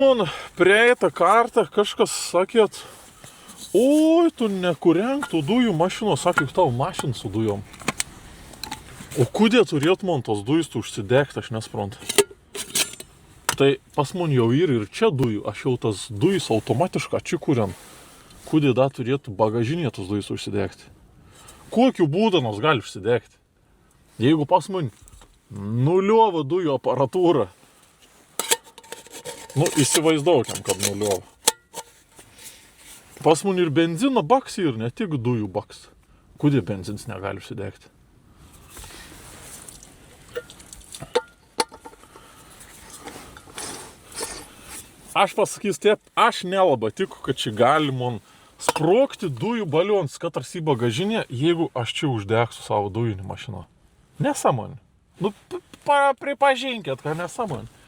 Man prieitą kartą kažkas sakėt, oi, tu nekūrenk tų dujų mašinos, sakyk, tau mašin su dujom. O kudė turėt man tos dujus tu užsidegti, aš nesprantu. Tai pas man jau ir čia dujų, aš jau tas dujus automatiškai atsikūrent. Kudė da turėtų bagažinė tos dujus užsidegti. Kokiu būdą nors gali užsidegti? Jeigu pas man nuliova dujų aparatūra, nu, įsivaizduokiam, kad nuliova. Pas man ir benzino baksi ir ne tik dujų baks. Kodėl benzins negali užsidegti? Aš pasakys taip, aš nelabai tikiu, kad čia gali man sprogti dujų balionas, kad tarsi bagažinė, jeigu aš čia uždegsiu savo dujinį mašiną. Nesąmonė. Nu, pripažinkit, kad nesąmonė.